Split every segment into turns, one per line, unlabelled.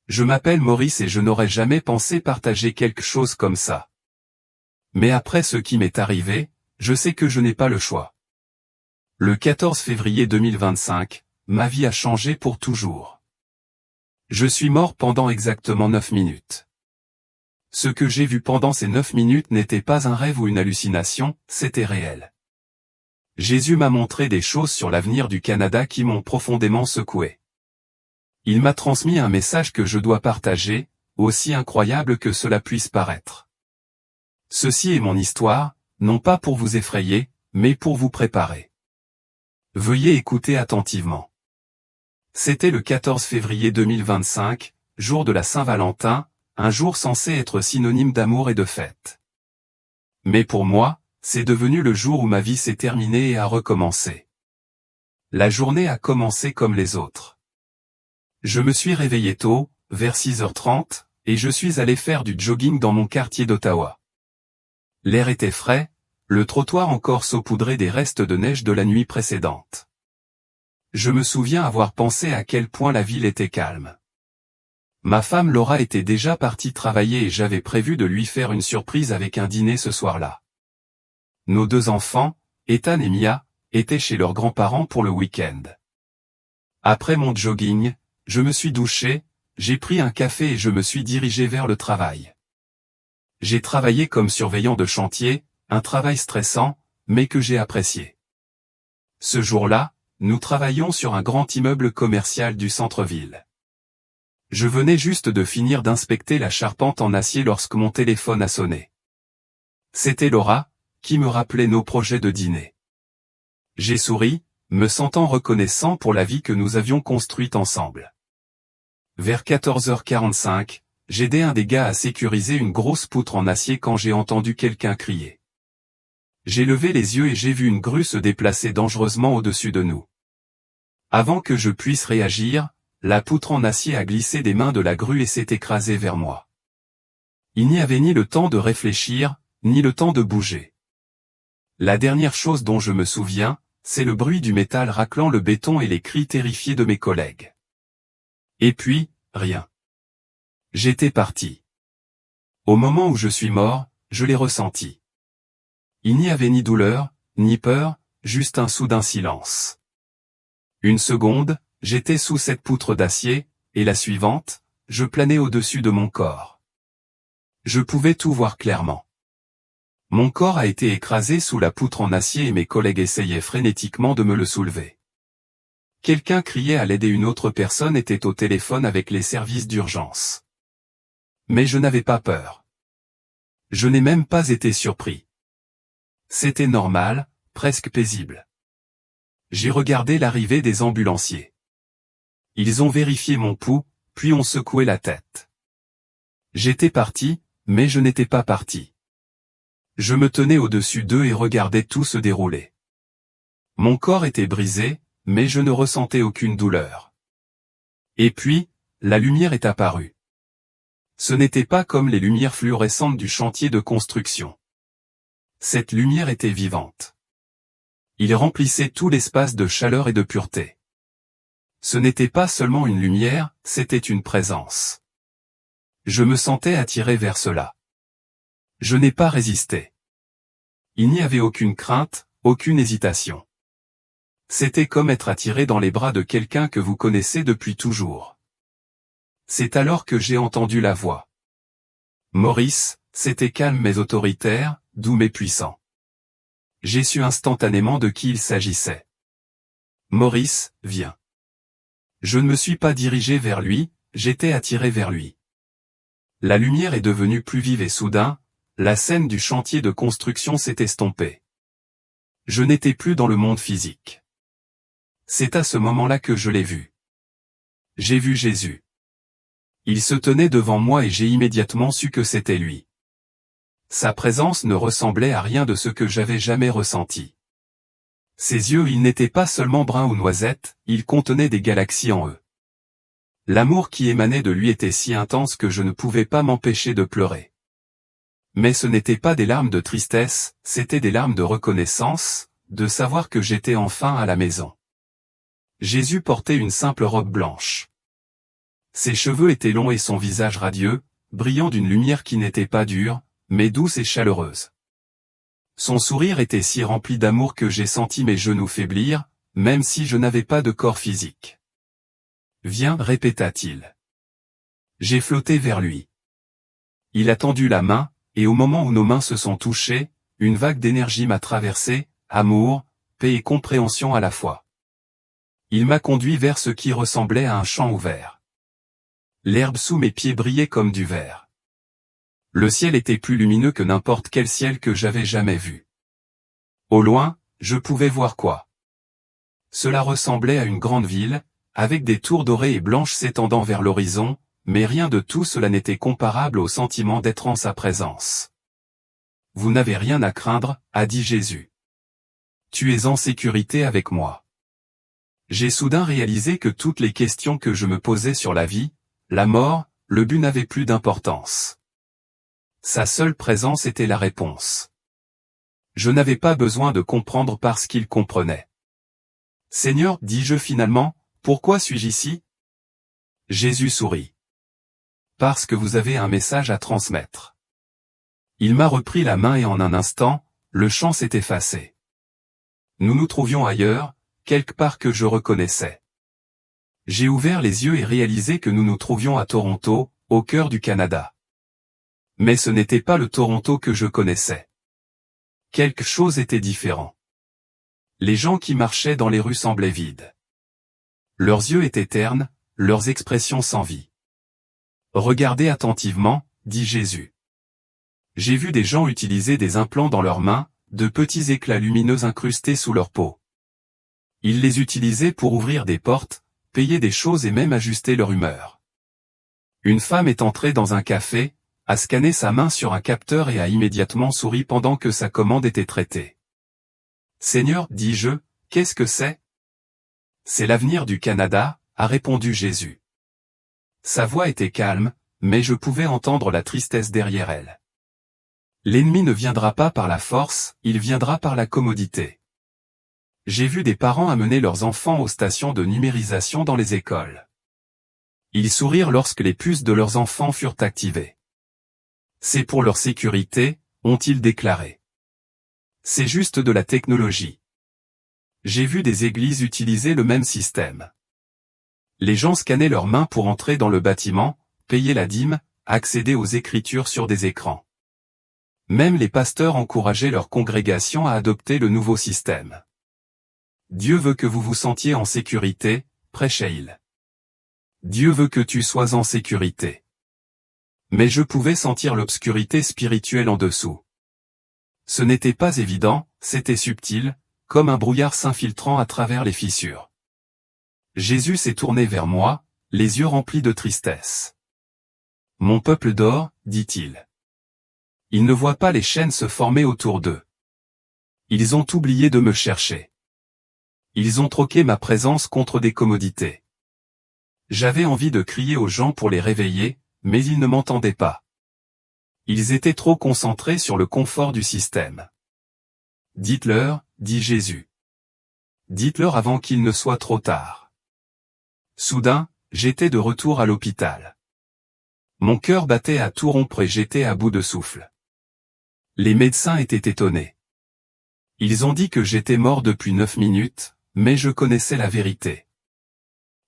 Je m'appelle Maurice et je n'aurais jamais pensé partager quelque chose comme ça. Mais après ce qui m'est arrivé, je sais que je n'ai pas le choix. Le 14 février 2025, ma vie a changé pour toujours. Je suis mort pendant exactement 9 minutes. Ce que j'ai vu pendant ces 9 minutes n'était pas un rêve ou une hallucination, c'était réel. Jésus m'a montré des choses sur l'avenir du Canada qui m'ont profondément secoué. Il m'a transmis un message que je dois partager, aussi incroyable que cela puisse paraître. Ceci est mon histoire, non pas pour vous effrayer, mais pour vous préparer. Veuillez écouter attentivement. C'était le 14 février 2025, jour de la Saint-Valentin, un jour censé être synonyme d'amour et de fête. Mais pour moi, c'est devenu le jour où ma vie s'est terminée et a recommencé. La journée a commencé comme les autres. Je me suis réveillé tôt, vers 6h30, et je suis allé faire du jogging dans mon quartier d'Ottawa. L'air était frais, le trottoir encore saupoudré des restes de neige de la nuit précédente. Je me souviens avoir pensé à quel point la ville était calme. Ma femme Laura était déjà partie travailler et j'avais prévu de lui faire une surprise avec un dîner ce soir-là. Nos 2 enfants, Ethan et Mia, étaient chez leurs grands-parents pour le week-end. Après mon jogging, je me suis douché, j'ai pris un café et je me suis dirigé vers le travail. J'ai travaillé comme surveillant de chantier, un travail stressant, mais que j'ai apprécié. Ce jour-là, nous travaillions sur un grand immeuble commercial du centre-ville. Je venais juste de finir d'inspecter la charpente en acier lorsque mon téléphone a sonné. C'était Laura, qui me rappelait nos projets de dîner. J'ai souri, me sentant reconnaissant pour la vie que nous avions construite ensemble. Vers 14h45, j'aidais un des gars à sécuriser une grosse poutre en acier quand j'ai entendu quelqu'un crier. J'ai levé les yeux et j'ai vu une grue se déplacer dangereusement au-dessus de nous. Avant que je puisse réagir, la poutre en acier a glissé des mains de la grue et s'est écrasée vers moi. Il n'y avait ni le temps de réfléchir, ni le temps de bouger. La dernière chose dont je me souviens, c'est le bruit du métal raclant le béton et les cris terrifiés de mes collègues. Et puis, rien. J'étais parti. Au moment où je suis mort, je l'ai ressenti. Il n'y avait ni douleur, ni peur, juste un soudain silence. Une seconde, j'étais sous cette poutre d'acier, et la suivante, je planais au-dessus de mon corps. Je pouvais tout voir clairement. Mon corps a été écrasé sous la poutre en acier et mes collègues essayaient frénétiquement de me le soulever. Quelqu'un criait à l'aide et une autre personne était au téléphone avec les services d'urgence. Mais je n'avais pas peur. Je n'ai même pas été surpris. C'était normal, presque paisible. J'ai regardé l'arrivée des ambulanciers. Ils ont vérifié mon pouls, puis ont secoué la tête. J'étais parti, mais je n'étais pas parti. Je me tenais au-dessus d'eux et regardais tout se dérouler. Mon corps était brisé, mais je ne ressentais aucune douleur. Et puis, la lumière est apparue. Ce n'était pas comme les lumières fluorescentes du chantier de construction. Cette lumière était vivante. Il remplissait tout l'espace de chaleur et de pureté. Ce n'était pas seulement une lumière, c'était une présence. Je me sentais attiré vers cela. Je n'ai pas résisté. Il n'y avait aucune crainte, aucune hésitation. C'était comme être attiré dans les bras de quelqu'un que vous connaissez depuis toujours. C'est alors que j'ai entendu la voix. Maurice, c'était calme mais autoritaire, doux mais puissant. J'ai su instantanément de qui il s'agissait. Maurice, viens. Je ne me suis pas dirigé vers lui, j'étais attiré vers lui. La lumière est devenue plus vive et soudain, la scène du chantier de construction s'est estompée. Je n'étais plus dans le monde physique. C'est à ce moment-là que je l'ai vu. J'ai vu Jésus. Il se tenait devant moi et j'ai immédiatement su que c'était lui. Sa présence ne ressemblait à rien de ce que j'avais jamais ressenti. Ses yeux, ils n'étaient pas seulement bruns ou noisettes, ils contenaient des galaxies en eux. L'amour qui émanait de lui était si intense que je ne pouvais pas m'empêcher de pleurer. Mais ce n'étaient pas des larmes de tristesse, c'étaient des larmes de reconnaissance, de savoir que j'étais enfin à la maison. Jésus portait une simple robe blanche. Ses cheveux étaient longs et son visage radieux, brillant d'une lumière qui n'était pas dure, mais douce et chaleureuse. Son sourire était si rempli d'amour que j'ai senti mes genoux faiblir, même si je n'avais pas de corps physique. « Viens, répéta-t-il. J'ai flotté vers lui. Il a tendu la main, et au moment où nos mains se sont touchées, une vague d'énergie m'a traversé, amour, paix et compréhension à la fois. Il m'a conduit vers ce qui ressemblait à un champ ouvert. L'herbe sous mes pieds brillait comme du verre. Le ciel était plus lumineux que n'importe quel ciel que j'avais jamais vu. Au loin, je pouvais voir quoi? Cela ressemblait à une grande ville, avec des tours dorées et blanches s'étendant vers l'horizon, mais rien de tout cela n'était comparable au sentiment d'être en sa présence. « Vous n'avez rien à craindre, a dit Jésus. Tu es en sécurité avec moi. » J'ai soudain réalisé que toutes les questions que je me posais sur la vie, la mort, le but n'avaient plus d'importance. Sa seule présence était la réponse. Je n'avais pas besoin de comprendre parce qu'il comprenait. « Seigneur, dis-je finalement, pourquoi suis-je ici ?» Jésus sourit. « Parce que vous avez un message à transmettre. » Il m'a repris la main et en un instant, le champ s'est effacé. Nous nous trouvions ailleurs, quelque part que je reconnaissais. J'ai ouvert les yeux et réalisé que nous nous trouvions à Toronto, au cœur du Canada. Mais ce n'était pas le Toronto que je connaissais. Quelque chose était différent. Les gens qui marchaient dans les rues semblaient vides. Leurs yeux étaient ternes, leurs expressions sans vie. « Regardez attentivement, dit Jésus. J'ai vu des gens utiliser des implants dans leurs mains, de petits éclats lumineux incrustés sous leur peau. Ils les utilisaient pour ouvrir des portes, payer des choses et même ajuster leur humeur. Une femme est entrée dans un café, a scanné sa main sur un capteur et a immédiatement souri pendant que sa commande était traitée. « Seigneur, dis-je, qu'est-ce que c'est ? » « C'est l'avenir du Canada, a répondu Jésus. Sa voix était calme, mais je pouvais entendre la tristesse derrière elle. L'ennemi ne viendra pas par la force, il viendra par la commodité. J'ai vu des parents amener leurs enfants aux stations de numérisation dans les écoles. Ils sourirent lorsque les puces de leurs enfants furent activées. C'est pour leur sécurité, ont-ils déclaré. C'est juste de la technologie. J'ai vu des églises utiliser le même système. Les gens scannaient leurs mains pour entrer dans le bâtiment, payer la dîme, accéder aux écritures sur des écrans. Même les pasteurs encourageaient leur congrégation à adopter le nouveau système. Dieu veut que vous vous sentiez en sécurité, prêchait-il. Dieu veut que tu sois en sécurité. Mais je pouvais sentir l'obscurité spirituelle en dessous. Ce n'était pas évident, c'était subtil, comme un brouillard s'infiltrant à travers les fissures. Jésus s'est tourné vers moi, les yeux remplis de tristesse. « Mon peuple dort, dit-il. Ils ne voient pas les chaînes se former autour d'eux. Ils ont oublié de me chercher. Ils ont troqué ma présence contre des commodités. J'avais envie de crier aux gens pour les réveiller, mais ils ne m'entendaient pas. Ils étaient trop concentrés sur le confort du système. Dites-leur, dit Jésus. Dites-leur avant qu'il ne soit trop tard. Soudain, j'étais de retour à l'hôpital. Mon cœur battait à tout rompre et j'étais à bout de souffle. Les médecins étaient étonnés. Ils ont dit que j'étais mort depuis 9 minutes, mais je connaissais la vérité.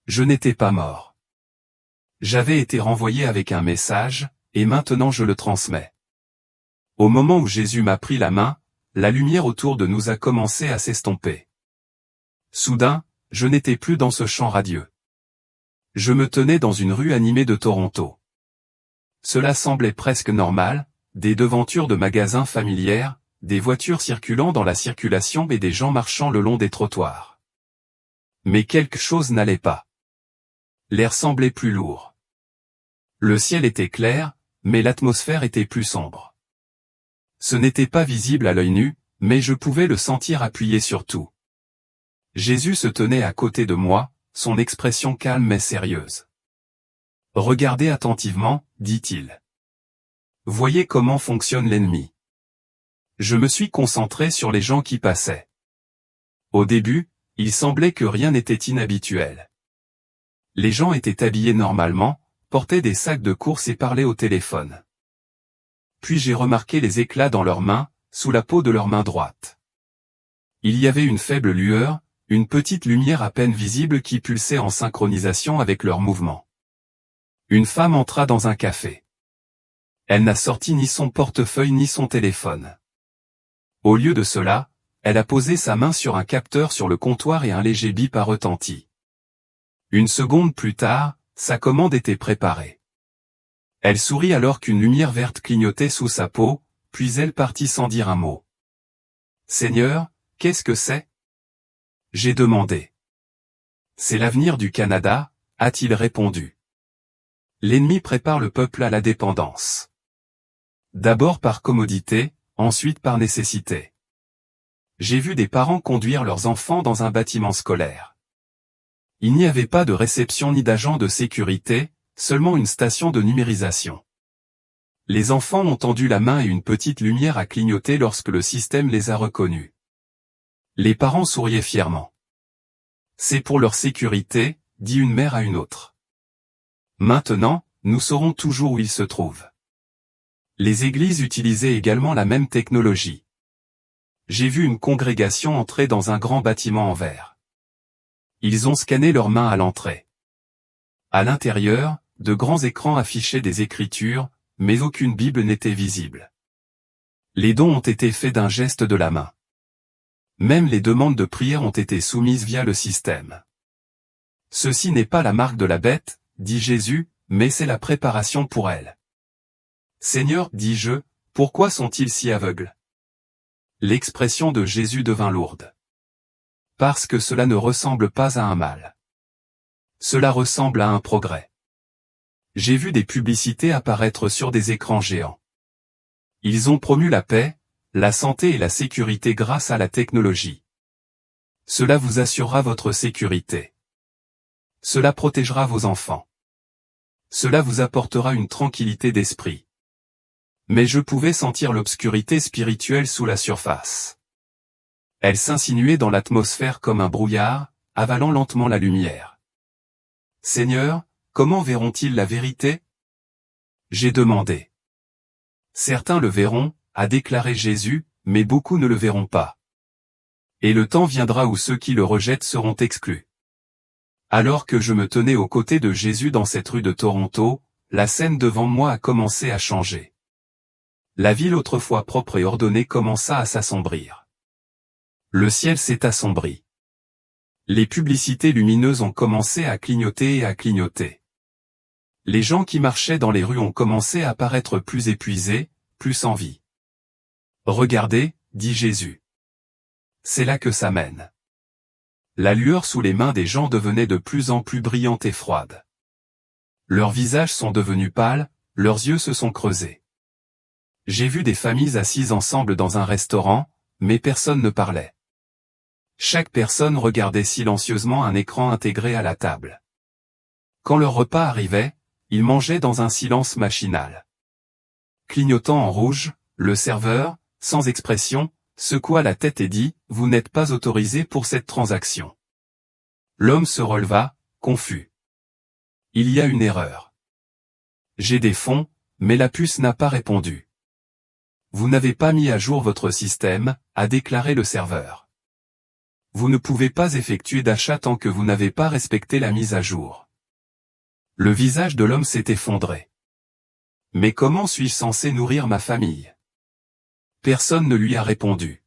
Je n'étais pas mort. J'avais été renvoyé avec un message, et maintenant je le transmets. Au moment où Jésus m'a pris la main, la lumière autour de nous a commencé à s'estomper. Soudain, je n'étais plus dans ce champ radieux. Je me tenais dans une rue animée de Toronto. Cela semblait presque normal, des devantures de magasins familières, des voitures circulant dans la circulation et des gens marchant le long des trottoirs. Mais quelque chose n'allait pas. L'air semblait plus lourd. Le ciel était clair, mais l'atmosphère était plus sombre. Ce n'était pas visible à l'œil nu, mais je pouvais le sentir appuyé sur tout. Jésus se tenait à côté de moi, son expression calme mais sérieuse. « Regardez attentivement, dit-il. Voyez comment fonctionne l'ennemi. » Je me suis concentré sur les gens qui passaient. Au début, il semblait que rien n'était inhabituel. Les gens étaient habillés normalement, portaient des sacs de course et parlaient au téléphone. Puis j'ai remarqué les éclats dans leurs mains, sous la peau de leur main droite. Il y avait une faible lueur, une petite lumière à peine visible qui pulsait en synchronisation avec leurs mouvements. Une femme entra dans un café. Elle n'a sorti ni son portefeuille ni son téléphone. Au lieu de cela, elle a posé sa main sur un capteur sur le comptoir et un léger bip a retenti. Une seconde plus tard, sa commande était préparée. Elle sourit alors qu'une lumière verte clignotait sous sa peau, puis elle partit sans dire un mot. « Seigneur, qu'est-ce que c'est ?» J'ai demandé. « C'est l'avenir du Canada », a-t-il répondu. L'ennemi prépare le peuple à la dépendance. D'abord par commodité, ensuite par nécessité. J'ai vu des parents conduire leurs enfants dans un bâtiment scolaire. Il n'y avait pas de réception ni d'agent de sécurité, seulement une station de numérisation. Les enfants ont tendu la main et une petite lumière a clignoté lorsque le système les a reconnus. Les parents souriaient fièrement. « C'est pour leur sécurité », dit une mère à une autre. Maintenant, nous saurons toujours où ils se trouvent. Les églises utilisaient également la même technologie. J'ai vu une congrégation entrer dans un grand bâtiment en verre. Ils ont scanné leurs mains à l'entrée. À l'intérieur, de grands écrans affichaient des écritures, mais aucune Bible n'était visible. Les dons ont été faits d'un geste de la main. Même les demandes de prière ont été soumises via le système. Ceci n'est pas la marque de la bête, dit Jésus, mais c'est la préparation pour elle. Seigneur, dis-je, pourquoi sont-ils si aveugles? L'expression de Jésus devint lourde. Parce que cela ne ressemble pas à un mal. Cela ressemble à un progrès. J'ai vu des publicités apparaître sur des écrans géants. Ils ont promu la paix, la santé et la sécurité grâce à la technologie. Cela vous assurera votre sécurité. Cela protégera vos enfants. Cela vous apportera une tranquillité d'esprit. Mais je pouvais sentir l'obscurité spirituelle sous la surface. Elle s'insinuait dans l'atmosphère comme un brouillard, avalant lentement la lumière. « Seigneur, comment verront-ils la vérité ?» J'ai demandé. « Certains le verront, » a déclaré Jésus, « mais beaucoup ne le verront pas. Et le temps viendra où ceux qui le rejettent seront exclus. » Alors que je me tenais aux côtés de Jésus dans cette rue de Toronto, la scène devant moi a commencé à changer. La ville autrefois propre et ordonnée commença à s'assombrir. Le ciel s'est assombri. Les publicités lumineuses ont commencé à clignoter et à clignoter. Les gens qui marchaient dans les rues ont commencé à paraître plus épuisés, plus sans vie. « Regardez, » dit Jésus. C'est là que ça mène. La lueur sous les mains des gens devenait de plus en plus brillante et froide. Leurs visages sont devenus pâles, leurs yeux se sont creusés. J'ai vu des familles assises ensemble dans un restaurant, mais personne ne parlait. Chaque personne regardait silencieusement un écran intégré à la table. Quand leur repas arrivait, ils mangeaient dans un silence machinal. Clignotant en rouge, le serveur, sans expression, secoua la tête et dit « Vous n'êtes pas autorisé pour cette transaction ». L'homme se releva, confus. Il y a une erreur. J'ai des fonds, mais la puce n'a pas répondu. Vous n'avez pas mis à jour votre système, a déclaré le serveur. Vous ne pouvez pas effectuer d'achat tant que vous n'avez pas respecté la mise à jour. Le visage de l'homme s'est effondré. Mais comment suis-je censé nourrir ma famille? Personne ne lui a répondu.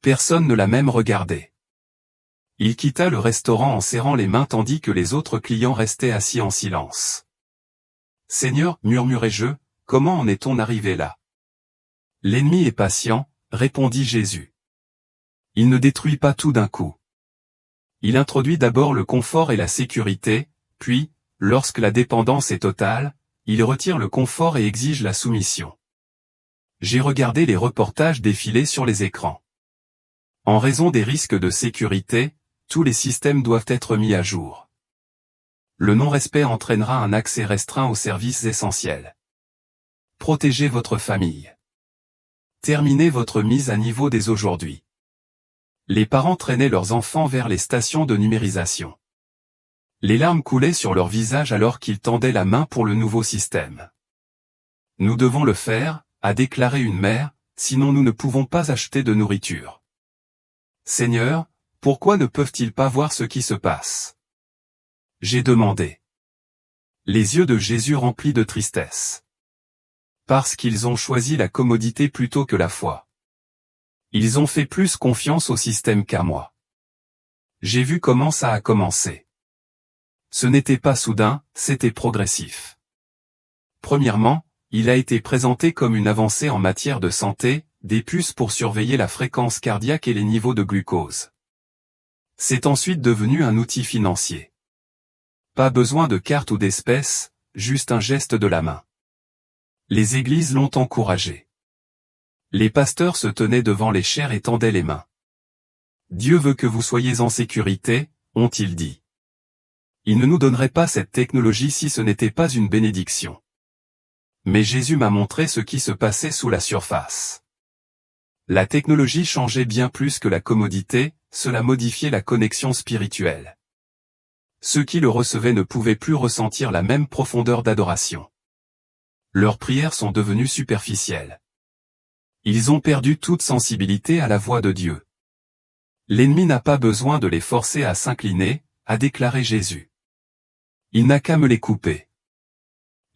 Personne ne l'a même regardé. Il quitta le restaurant en serrant les mains tandis que les autres clients restaient assis en silence. « Seigneur, murmurai-je, comment en est-on arrivé là? » L'ennemi est patient, répondit Jésus. Il ne détruit pas tout d'un coup. Il introduit d'abord le confort et la sécurité, puis, lorsque la dépendance est totale, il retire le confort et exige la soumission. J'ai regardé les reportages défiler sur les écrans. En raison des risques de sécurité, tous les systèmes doivent être mis à jour. Le non-respect entraînera un accès restreint aux services essentiels. Protégez votre famille. Terminez votre mise à niveau dès aujourd'hui. Les parents traînaient leurs enfants vers les stations de numérisation. Les larmes coulaient sur leur visage alors qu'ils tendaient la main pour le nouveau système. Nous devons le faire, a déclaré une mère, sinon nous ne pouvons pas acheter de nourriture. Seigneur, pourquoi ne peuvent-ils pas voir ce qui se passe? J'ai demandé. Les yeux de Jésus remplis de tristesse. Parce qu'ils ont choisi la commodité plutôt que la foi. Ils ont fait plus confiance au système qu'à moi. J'ai vu comment ça a commencé. Ce n'était pas soudain, c'était progressif. Premièrement, il a été présenté comme une avancée en matière de santé, des puces pour surveiller la fréquence cardiaque et les niveaux de glucose. C'est ensuite devenu un outil financier. Pas besoin de carte ou d'espèces, juste un geste de la main. Les églises l'ont encouragé. Les pasteurs se tenaient devant les chairs et tendaient les mains. Dieu veut que vous soyez en sécurité, ont-ils dit. Il ne nous donnerait pas cette technologie si ce n'était pas une bénédiction. Mais Jésus m'a montré ce qui se passait sous la surface. La technologie changeait bien plus que la commodité, cela modifiait la connexion spirituelle. Ceux qui le recevaient ne pouvaient plus ressentir la même profondeur d'adoration. Leurs prières sont devenues superficielles. Ils ont perdu toute sensibilité à la voix de Dieu. L'ennemi n'a pas besoin de les forcer à s'incliner, a déclaré Jésus. Il n'a qu'à me les couper.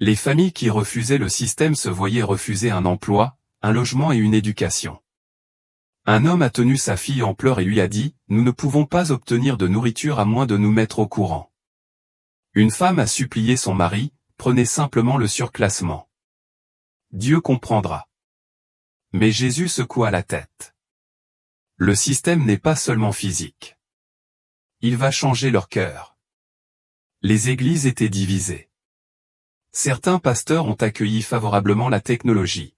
Les familles qui refusaient le système se voyaient refuser un emploi, un logement et une éducation. Un homme a tenu sa fille en pleurs et lui a dit, « Nous ne pouvons pas obtenir de nourriture à moins de nous mettre au courant. » Une femme a supplié son mari, « Prenez simplement le surclassement. Dieu comprendra. » Mais Jésus secoua la tête. Le système n'est pas seulement physique. Il va changer leur cœur. Les églises étaient divisées. Certains pasteurs ont accueilli favorablement la technologie.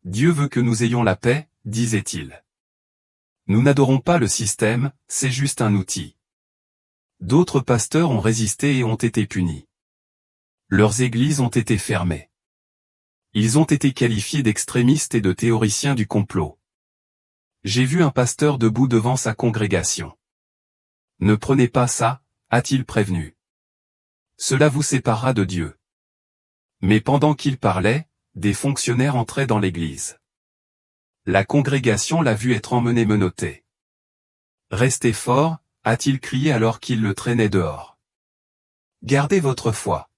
Dieu veut que nous ayons la paix, disait-il. Nous n'adorons pas le système, c'est juste un outil. D'autres pasteurs ont résisté et ont été punis. Leurs églises ont été fermées. Ils ont été qualifiés d'extrémistes et de théoriciens du complot. J'ai vu un pasteur debout devant sa congrégation. Ne prenez pas ça, a-t-il prévenu. Cela vous séparera de Dieu. Mais pendant qu'il parlait, des fonctionnaires entraient dans l'église. La congrégation l'a vu être emmené menotté. Restez fort, a-t-il crié alors qu'il le traînait dehors. Gardez votre foi.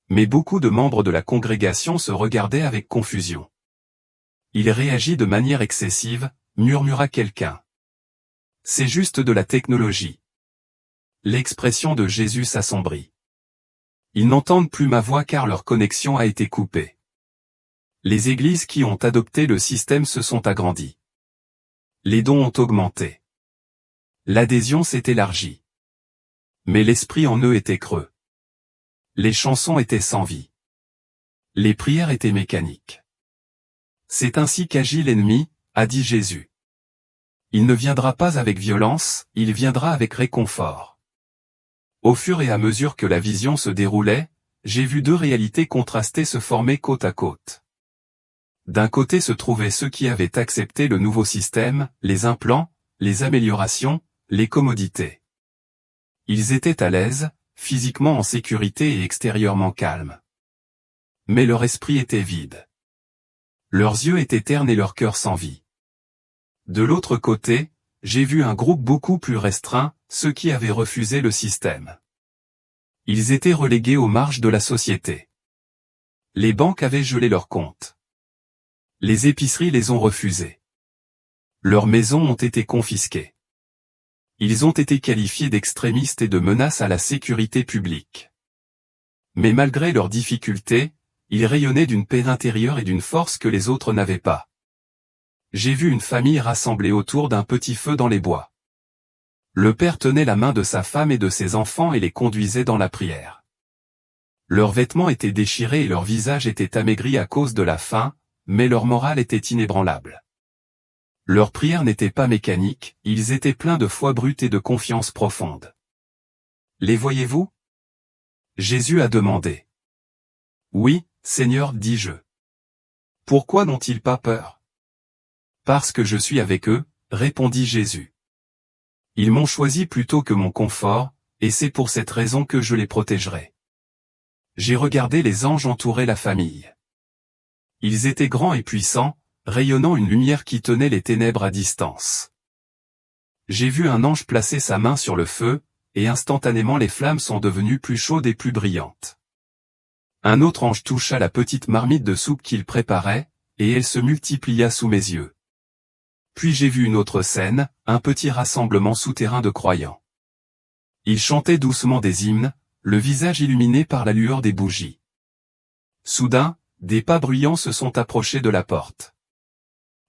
Mais beaucoup de membres de la congrégation se regardaient avec confusion. Il réagit de manière excessive, murmura quelqu'un. C'est juste de la technologie. L'expression de Jésus s'assombrit. Ils n'entendent plus ma voix car leur connexion a été coupée. Les églises qui ont adopté le système se sont agrandies. Les dons ont augmenté. L'adhésion s'est élargie. Mais l'esprit en eux était creux. Les chansons étaient sans vie. Les prières étaient mécaniques. C'est ainsi qu'agit l'ennemi, a dit Jésus. Il ne viendra pas avec violence, il viendra avec réconfort. Au fur et à mesure que la vision se déroulait, j'ai vu deux réalités contrastées se former côte à côte. D'un côté se trouvaient ceux qui avaient accepté le nouveau système, les implants, les améliorations, les commodités. Ils étaient à l'aise, physiquement en sécurité et extérieurement calmes. Mais leur esprit était vide. Leurs yeux étaient ternes et leur cœur sans vie. De l'autre côté, j'ai vu un groupe beaucoup plus restreint, ceux qui avaient refusé le système. Ils étaient relégués aux marges de la société. Les banques avaient gelé leurs comptes. Les épiceries les ont refusés. Leurs maisons ont été confisquées. Ils ont été qualifiés d'extrémistes et de menaces à la sécurité publique. Mais malgré leurs difficultés, ils rayonnaient d'une paix intérieure et d'une force que les autres n'avaient pas. J'ai vu une famille rassemblée autour d'un petit feu dans les bois. Le père tenait la main de sa femme et de ses enfants et les conduisait dans la prière. Leurs vêtements étaient déchirés et leur visage était amaigri à cause de la faim, mais leur morale était inébranlable. Leurs prières n'étaient pas mécaniques, ils étaient pleins de foi brute et de confiance profonde. Les voyez-vous? Jésus a demandé. Oui, Seigneur, dis-je. Pourquoi n'ont-ils pas peur? Parce que je suis avec eux, répondit Jésus. Ils m'ont choisi plutôt que mon confort, et c'est pour cette raison que je les protégerai. J'ai regardé les anges entourer la famille. Ils étaient grands et puissants, rayonnant une lumière qui tenait les ténèbres à distance. J'ai vu un ange placer sa main sur le feu, et instantanément les flammes sont devenues plus chaudes et plus brillantes. Un autre ange toucha la petite marmite de soupe qu'il préparait, et elle se multiplia sous mes yeux. Puis j'ai vu une autre scène, un petit rassemblement souterrain de croyants. Ils chantaient doucement des hymnes, le visage illuminé par la lueur des bougies. Soudain, des pas bruyants se sont approchés de la porte.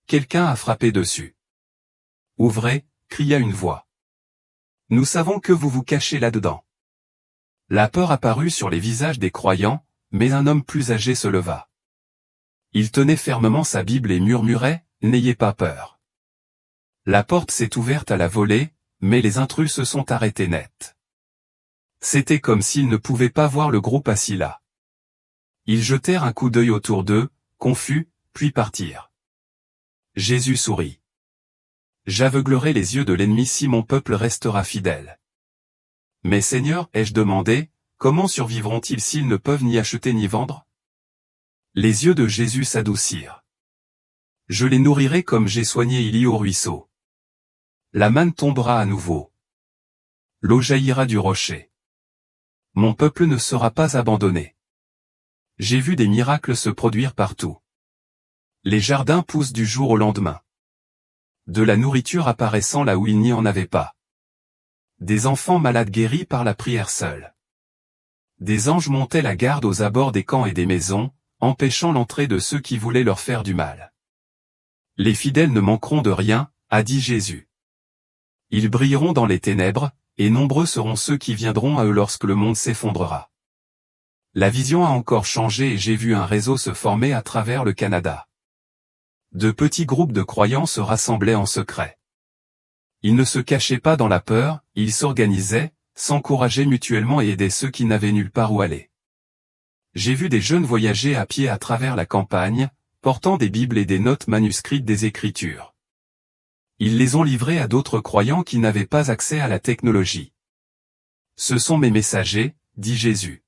Quelqu'un a frappé dessus. « Ouvrez !» cria une voix. « Nous savons que vous vous cachez là-dedans. » La peur apparut sur les visages des croyants, mais un homme plus âgé se leva. Il tenait fermement sa Bible et murmurait « N'ayez pas peur !» La porte s'est ouverte à la volée, mais les intrus se sont arrêtés net. C'était comme s'ils ne pouvaient pas voir le groupe assis là. Ils jetèrent un coup d'œil autour d'eux, confus, puis partirent. Jésus sourit. J'aveuglerai les yeux de l'ennemi si mon peuple restera fidèle. Mais Seigneur, ai-je demandé, comment survivront-ils s'ils ne peuvent ni acheter ni vendre? Les yeux de Jésus s'adoucirent. Je les nourrirai comme j'ai soigné Élie au ruisseau. La manne tombera à nouveau. L'eau jaillira du rocher. Mon peuple ne sera pas abandonné. J'ai vu des miracles se produire partout. Les jardins poussent du jour au lendemain. De la nourriture apparaissant là où il n'y en avait pas. Des enfants malades guéris par la prière seule. Des anges montaient la garde aux abords des camps et des maisons, empêchant l'entrée de ceux qui voulaient leur faire du mal. Les fidèles ne manqueront de rien, a dit Jésus. Ils brilleront dans les ténèbres, et nombreux seront ceux qui viendront à eux lorsque le monde s'effondrera. La vision a encore changé et j'ai vu un réseau se former à travers le Canada. De petits groupes de croyants se rassemblaient en secret. Ils ne se cachaient pas dans la peur, ils s'organisaient, s'encourageaient mutuellement et aidaient ceux qui n'avaient nulle part où aller. J'ai vu des jeunes voyager à pied à travers la campagne, portant des Bibles et des notes manuscrites des Écritures. Ils les ont livrées à d'autres croyants qui n'avaient pas accès à la technologie. Ce sont mes messagers, dit Jésus.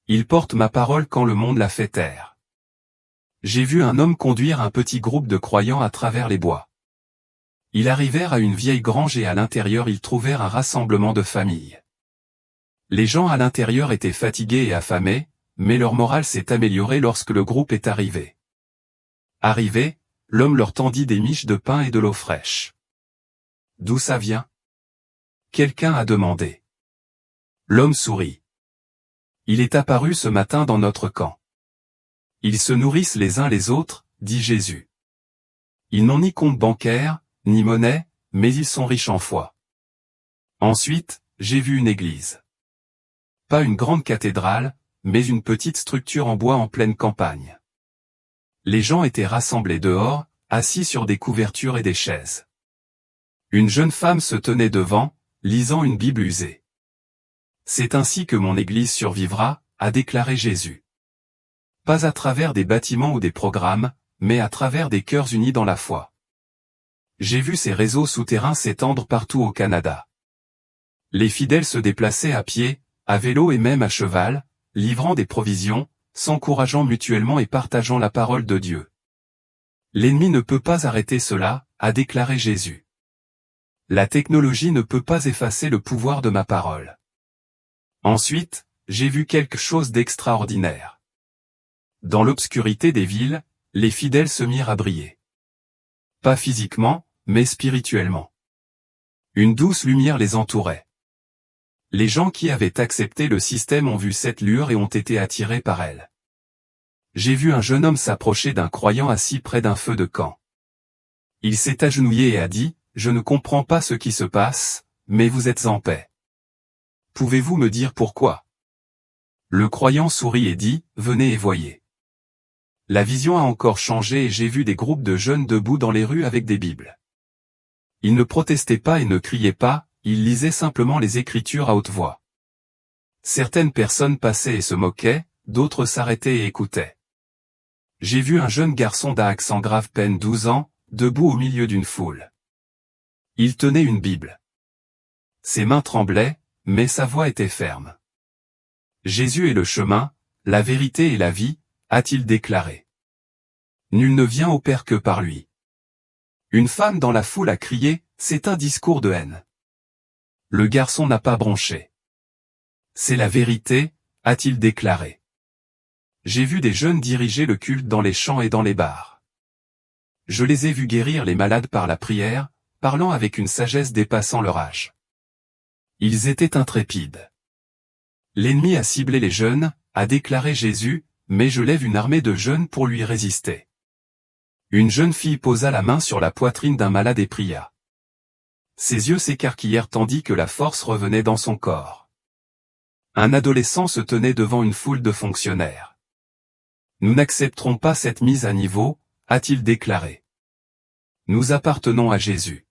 Ils portent ma parole quand le monde la fait taire. J'ai vu un homme conduire un petit groupe de croyants à travers les bois. Ils arrivèrent à une vieille grange et à l'intérieur ils trouvèrent un rassemblement de familles. Les gens à l'intérieur étaient fatigués et affamés, mais leur morale s'est améliorée lorsque le groupe est arrivé. Arrivé, l'homme leur tendit des miches de pain et de l'eau fraîche. D'où ça vient? Quelqu'un a demandé. L'homme sourit. Il est apparu ce matin dans notre camp. Ils se nourrissent les uns les autres, dit Jésus. Ils n'ont ni compte bancaire, ni monnaie, mais ils sont riches en foi. Ensuite, j'ai vu une église. Pas une grande cathédrale, mais une petite structure en bois en pleine campagne. Les gens étaient rassemblés dehors, assis sur des couvertures et des chaises. Une jeune femme se tenait devant, lisant une Bible usée. C'est ainsi que mon Église survivra, a déclaré Jésus. Pas à travers des bâtiments ou des programmes, mais à travers des cœurs unis dans la foi. J'ai vu ces réseaux souterrains s'étendre partout au Canada. Les fidèles se déplaçaient à pied, à vélo et même à cheval, livrant des provisions, s'encourageant mutuellement et partageant la parole de Dieu. L'ennemi ne peut pas arrêter cela, a déclaré Jésus. La technologie ne peut pas effacer le pouvoir de ma parole. Ensuite, j'ai vu quelque chose d'extraordinaire. Dans l'obscurité des villes, les fidèles se mirent à briller. Pas physiquement, mais spirituellement. Une douce lumière les entourait. Les gens qui avaient accepté le système ont vu cette lueur et ont été attirés par elle. J'ai vu un jeune homme s'approcher d'un croyant assis près d'un feu de camp. Il s'est agenouillé et a dit, « Je ne comprends pas ce qui se passe, mais vous êtes en paix. Pouvez-vous me dire pourquoi ?» Le croyant sourit et dit, « Venez et voyez. » La vision a encore changé et j'ai vu des groupes de jeunes debout dans les rues avec des Bibles. Ils ne protestaient pas et ne criaient pas, ils lisaient simplement les Écritures à haute voix. Certaines personnes passaient et se moquaient, d'autres s'arrêtaient et écoutaient. J'ai vu un jeune garçon d'un accent grave peine 12 ans, debout au milieu d'une foule. Il tenait une Bible. Ses mains tremblaient, mais sa voix était ferme. Jésus est le chemin, la vérité et la vie, a-t-il déclaré. Nul ne vient au Père que par lui. Une femme dans la foule a crié, c'est un discours de haine. Le garçon n'a pas bronché. C'est la vérité, a-t-il déclaré. J'ai vu des jeunes diriger le culte dans les champs et dans les bars. Je les ai vus guérir les malades par la prière, parlant avec une sagesse dépassant leur âge. Ils étaient intrépides. L'ennemi a ciblé les jeunes, a déclaré Jésus, mais je lève une armée de jeunes pour lui résister. Une jeune fille posa la main sur la poitrine d'un malade et pria. Ses yeux s'écarquillèrent tandis que la force revenait dans son corps. Un adolescent se tenait devant une foule de fonctionnaires. Nous n'accepterons pas cette mise à niveau, a-t-il déclaré. Nous appartenons à Jésus.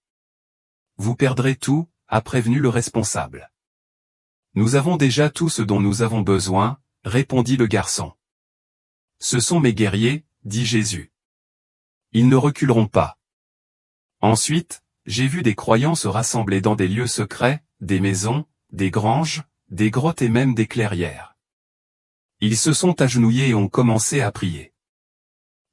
Vous perdrez tout, a prévenu le responsable. Nous avons déjà tout ce dont nous avons besoin, répondit le garçon. Ce sont mes guerriers, dit Jésus. Ils ne reculeront pas. Ensuite, j'ai vu des croyants se rassembler dans des lieux secrets, des maisons, des granges, des grottes et même des clairières. Ils se sont agenouillés et ont commencé à prier.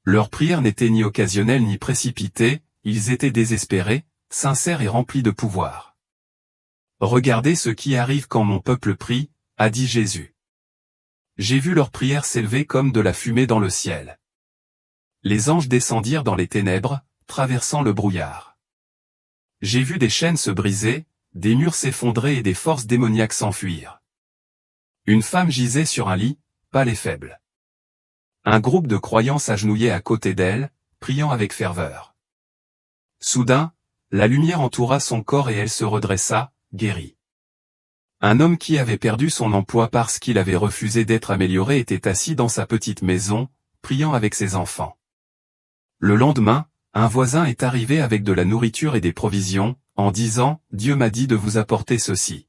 Leur prière n'était ni occasionnelle ni précipitée, ils étaient désespérés, sincères et remplis de pouvoir. Regardez ce qui arrive quand mon peuple prie, a dit Jésus. J'ai vu leur prière s'élever comme de la fumée dans le ciel. Les anges descendirent dans les ténèbres, traversant le brouillard. J'ai vu des chaînes se briser, des murs s'effondrer et des forces démoniaques s'enfuir. Une femme gisait sur un lit, pâle et faible. Un groupe de croyants s'agenouillait à côté d'elle, priant avec ferveur. Soudain, la lumière entoura son corps et elle se redressa, guérie. Un homme qui avait perdu son emploi parce qu'il avait refusé d'être amélioré était assis dans sa petite maison, priant avec ses enfants. Le lendemain, un voisin est arrivé avec de la nourriture et des provisions, en disant « Dieu m'a dit de vous apporter ceci ».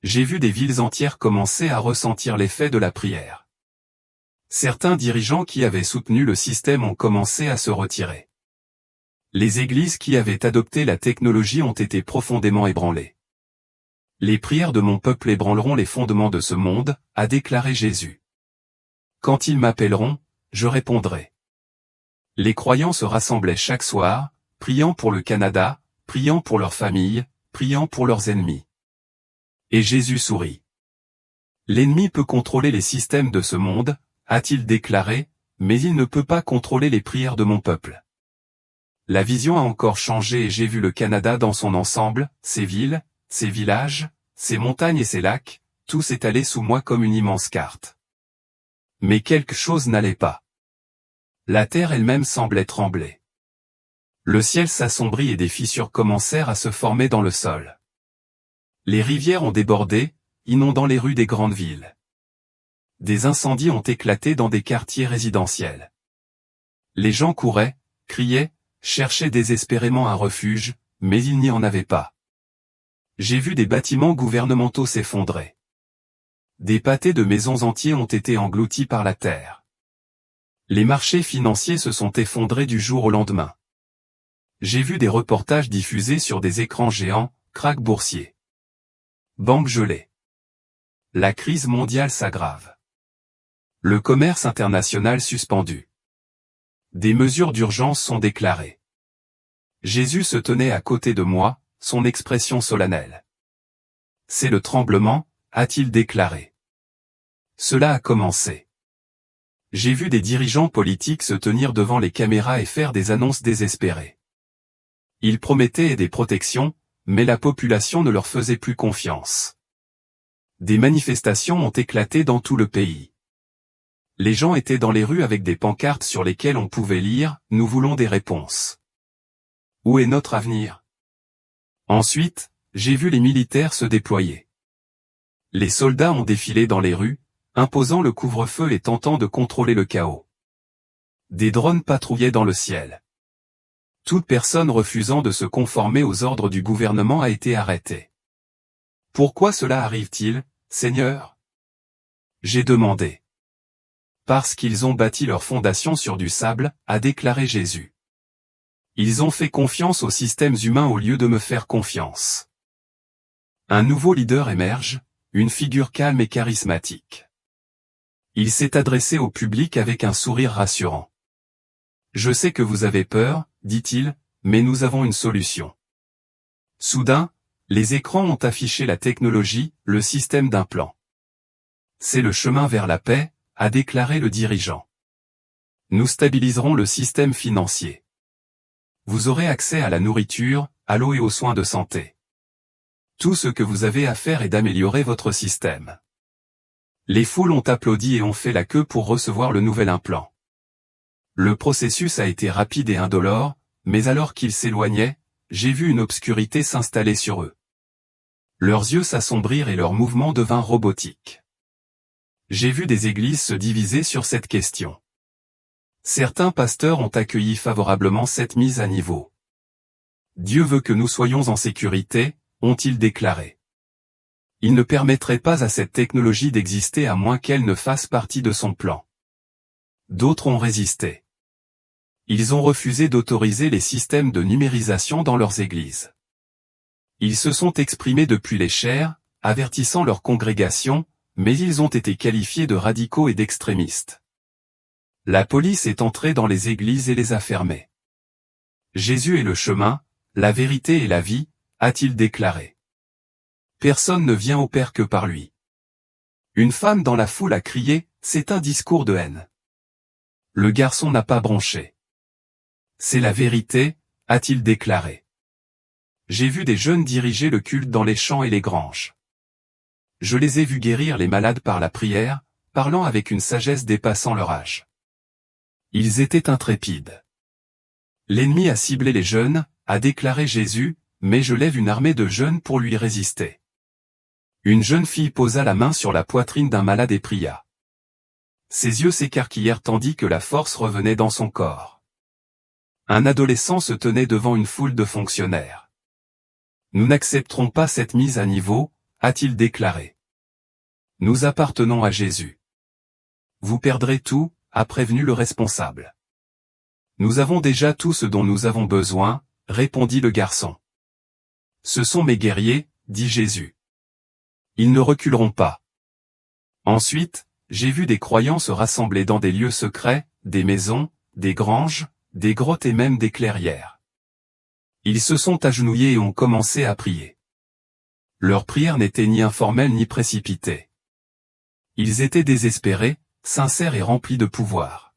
J'ai vu des villes entières commencer à ressentir l'effet de la prière. Certains dirigeants qui avaient soutenu le système ont commencé à se retirer. Les églises qui avaient adopté la technologie ont été profondément ébranlées. Les prières de mon peuple ébranleront les fondements de ce monde, a déclaré Jésus. Quand ils m'appelleront, je répondrai. Les croyants se rassemblaient chaque soir, priant pour le Canada, priant pour leurs familles, priant pour leurs ennemis. Et Jésus sourit. L'ennemi peut contrôler les systèmes de ce monde, a-t-il déclaré, mais il ne peut pas contrôler les prières de mon peuple. La vision a encore changé et j'ai vu le Canada dans son ensemble, ses villes, ses villages, ses montagnes et ses lacs, tout s'étaler sous moi comme une immense carte. Mais quelque chose n'allait pas. La terre elle-même semblait trembler. Le ciel s'assombrit et des fissures commencèrent à se former dans le sol. Les rivières ont débordé, inondant les rues des grandes villes. Des incendies ont éclaté dans des quartiers résidentiels. Les gens couraient, criaient, cherchaient désespérément un refuge, mais il n'y en avait pas. J'ai vu des bâtiments gouvernementaux s'effondrer. Des pâtés de maisons entiers ont été engloutis par la terre. Les marchés financiers se sont effondrés du jour au lendemain. J'ai vu des reportages diffusés sur des écrans géants, krach boursier. Banques gelées. La crise mondiale s'aggrave. Le commerce international suspendu. Des mesures d'urgence sont déclarées. Jésus se tenait à côté de moi, son expression solennelle. C'est le tremblement, a-t-il déclaré. Cela a commencé. J'ai vu des dirigeants politiques se tenir devant les caméras et faire des annonces désespérées. Ils promettaient des protections, mais la population ne leur faisait plus confiance. Des manifestations ont éclaté dans tout le pays. Les gens étaient dans les rues avec des pancartes sur lesquelles on pouvait lire « Nous voulons des réponses ». Où est notre avenir? Ensuite, j'ai vu les militaires se déployer. Les soldats ont défilé dans les rues, imposant le couvre-feu et tentant de contrôler le chaos. Des drones patrouillaient dans le ciel. Toute personne refusant de se conformer aux ordres du gouvernement a été arrêtée. Pourquoi cela arrive-t-il, Seigneur? J'ai demandé. Parce qu'ils ont bâti leur fondation sur du sable, a déclaré Jésus. Ils ont fait confiance aux systèmes humains au lieu de me faire confiance. Un nouveau leader émerge, une figure calme et charismatique. Il s'est adressé au public avec un sourire rassurant. Je sais que vous avez peur, dit-il, mais nous avons une solution. Soudain, les écrans ont affiché la technologie, le système d'un plan. C'est le chemin vers la paix, a déclaré le dirigeant. Nous stabiliserons le système financier. Vous aurez accès à la nourriture, à l'eau et aux soins de santé. Tout ce que vous avez à faire est d'améliorer votre système. Les foules ont applaudi et ont fait la queue pour recevoir le nouvel implant. Le processus a été rapide et indolore, mais alors qu'ils s'éloignaient, j'ai vu une obscurité s'installer sur eux. Leurs yeux s'assombrirent et leurs mouvements devinrent robotiques. J'ai vu des églises se diviser sur cette question. Certains pasteurs ont accueilli favorablement cette mise à niveau. Dieu veut que nous soyons en sécurité, ont-ils déclaré. Il ne permettrait pas à cette technologie d'exister à moins qu'elle ne fasse partie de son plan. D'autres ont résisté. Ils ont refusé d'autoriser les systèmes de numérisation dans leurs églises. Ils se sont exprimés depuis les chaires, avertissant leur congrégation, mais ils ont été qualifiés de radicaux et d'extrémistes. La police est entrée dans les églises et les a fermées. Jésus est le chemin, la vérité et la vie, a-t-il déclaré. Personne ne vient au Père que par lui. Une femme dans la foule a crié, c'est un discours de haine. Le garçon n'a pas bronché. C'est la vérité, a-t-il déclaré. J'ai vu des jeunes diriger le culte dans les champs et les granges. Je les ai vus guérir les malades par la prière, parlant avec une sagesse dépassant leur âge. Ils étaient intrépides. L'ennemi a ciblé les jeunes, a déclaré Jésus, mais je lève une armée de jeunes pour lui résister. Une jeune fille posa la main sur la poitrine d'un malade et pria. Ses yeux s'écarquillèrent tandis que la force revenait dans son corps. Un adolescent se tenait devant une foule de fonctionnaires. Nous n'accepterons pas cette mise à niveau, a-t-il déclaré. Nous appartenons à Jésus. Vous perdrez tout, a prévenu le responsable. Nous avons déjà tout ce dont nous avons besoin, répondit le garçon. Ce sont mes guerriers, dit Jésus. Ils ne reculeront pas. Ensuite, j'ai vu des croyants se rassembler dans des lieux secrets, des maisons, des granges, des grottes et même des clairières. Ils se sont agenouillés et ont commencé à prier. Leur prière n'était ni informelle ni précipitée. Ils étaient désespérés, sincères et remplis de pouvoir.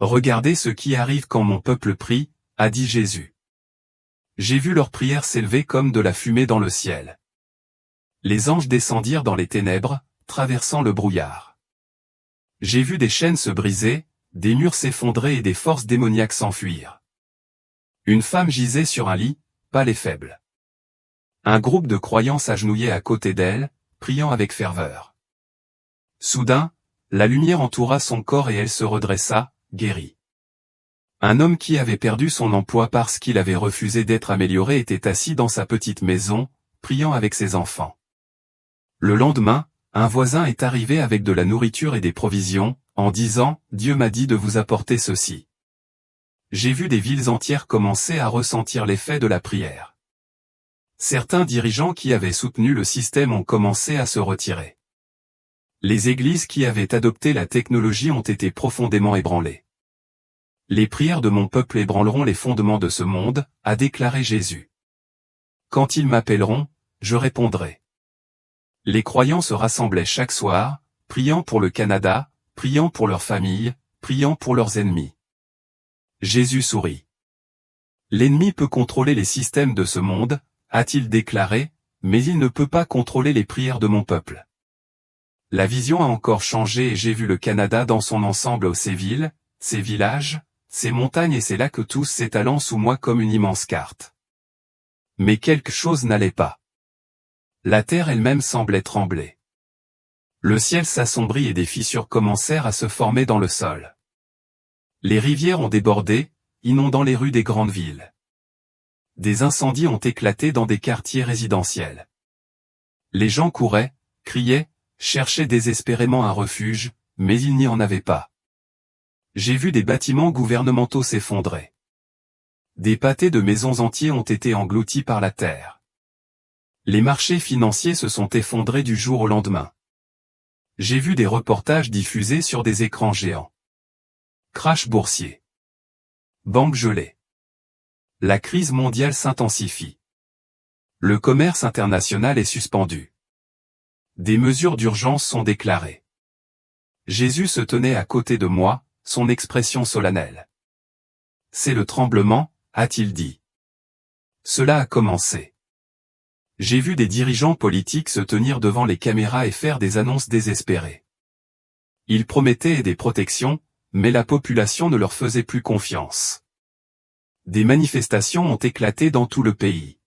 Regardez ce qui arrive quand mon peuple prie, a dit Jésus. J'ai vu leur prière s'élever comme de la fumée dans le ciel. Les anges descendirent dans les ténèbres, traversant le brouillard. J'ai vu des chaînes se briser, des murs s'effondrer et des forces démoniaques s'enfuir. Une femme gisait sur un lit, pâle et faible. Un groupe de croyants s'agenouillait à côté d'elle, priant avec ferveur. Soudain, la lumière entoura son corps et elle se redressa, guérie. Un homme qui avait perdu son emploi parce qu'il avait refusé d'être amélioré était assis dans sa petite maison, priant avec ses enfants. Le lendemain, un voisin est arrivé avec de la nourriture et des provisions, en disant « Dieu m'a dit de vous apporter ceci ». J'ai vu des villes entières commencer à ressentir l'effet de la prière. Certains dirigeants qui avaient soutenu le système ont commencé à se retirer. Les églises qui avaient adopté la technologie ont été profondément ébranlées. Les prières de mon peuple ébranleront les fondements de ce monde, a déclaré Jésus. Quand ils m'appelleront, je répondrai. Les croyants se rassemblaient chaque soir, priant pour le Canada, priant pour leurs familles, priant pour leurs ennemis. Jésus sourit. L'ennemi peut contrôler les systèmes de ce monde, a-t-il déclaré, mais il ne peut pas contrôler les prières de mon peuple. La vision a encore changé et j'ai vu le Canada dans son ensemble, ses villes, ses villages, ses montagnes et ses lacs tous s'étalant sous moi comme une immense carte. Mais quelque chose n'allait pas. La terre elle-même semblait trembler. Le ciel s'assombrit et des fissures commencèrent à se former dans le sol. Les rivières ont débordé, inondant les rues des grandes villes. Des incendies ont éclaté dans des quartiers résidentiels. Les gens couraient, criaient, cherchaient désespérément un refuge, mais il n'y en avait pas. J'ai vu des bâtiments gouvernementaux s'effondrer. Des pâtés de maisons entiers ont été engloutis par la terre. Les marchés financiers se sont effondrés du jour au lendemain. J'ai vu des reportages diffusés sur des écrans géants. Crash boursier. Banque gelée. La crise mondiale s'intensifie. Le commerce international est suspendu. Des mesures d'urgence sont déclarées. Jésus se tenait à côté de moi, son expression solennelle. C'est le tremblement, a-t-il dit. Cela a commencé. J'ai vu des dirigeants politiques se tenir devant les caméras et faire des annonces désespérées. Ils promettaient des protections, mais la population ne leur faisait plus confiance. Des manifestations ont éclaté dans tout le pays.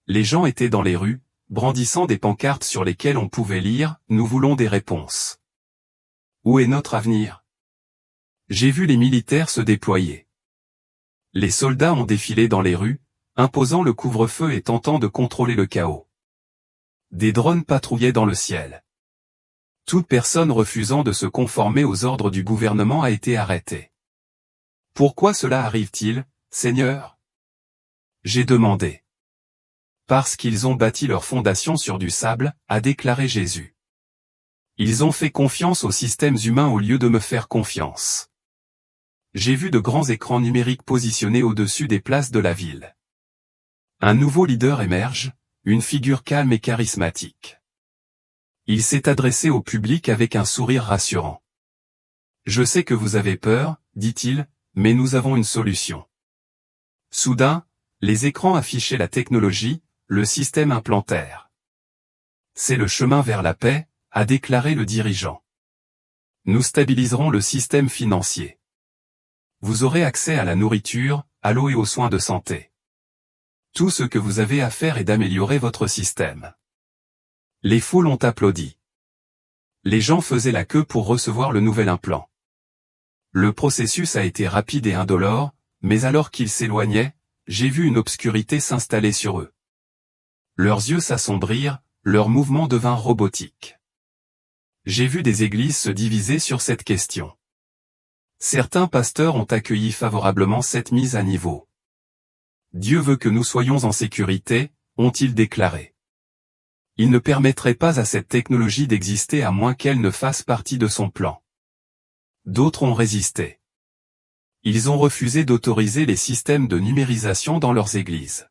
Les gens étaient dans les rues, brandissant des pancartes sur lesquelles on pouvait lire « Nous voulons des réponses ». Où est notre avenir? J'ai vu les militaires se déployer. Les soldats ont défilé dans les rues, imposant le couvre-feu et tentant de contrôler le chaos. Des drones patrouillaient dans le ciel. Toute personne refusant de se conformer aux ordres du gouvernement a été arrêtée. Pourquoi cela arrive-t-il, Seigneur? J'ai demandé. Parce qu'ils ont bâti leur fondation sur du sable, a déclaré Jésus. Ils ont fait confiance aux systèmes humains au lieu de me faire confiance. J'ai vu de grands écrans numériques positionnés au-dessus des places de la ville. Un nouveau leader émerge, une figure calme et charismatique. Il s'est adressé au public avec un sourire rassurant. Je sais que vous avez peur, dit-il, mais nous avons une solution. Soudain, les écrans affichaient la technologie, le système implantaire. C'est le chemin vers la paix, a déclaré le dirigeant. Nous stabiliserons le système financier. Vous aurez accès à la nourriture, à l'eau et aux soins de santé. Tout ce que vous avez à faire est d'améliorer votre système. Les foules ont applaudi. Les gens faisaient la queue pour recevoir le nouvel implant. Le processus a été rapide et indolore, mais alors qu'ils s'éloignaient, j'ai vu une obscurité s'installer sur eux. Leurs yeux s'assombrirent, leurs mouvements devinrent robotiques. J'ai vu des églises se diviser sur cette question. Certains pasteurs ont accueilli favorablement cette mise à niveau. Dieu veut que nous soyons en sécurité, ont-ils déclaré. Il ne permettrait pas à cette technologie d'exister à moins qu'elle ne fasse partie de son plan. D'autres ont résisté. Ils ont refusé d'autoriser les systèmes de numérisation dans leurs églises.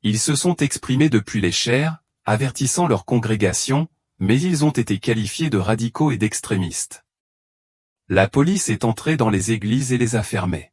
Ils se sont exprimés depuis les chaires, avertissant leur congrégation, mais ils ont été qualifiés de radicaux et d'extrémistes. La police est entrée dans les églises et les a fermées.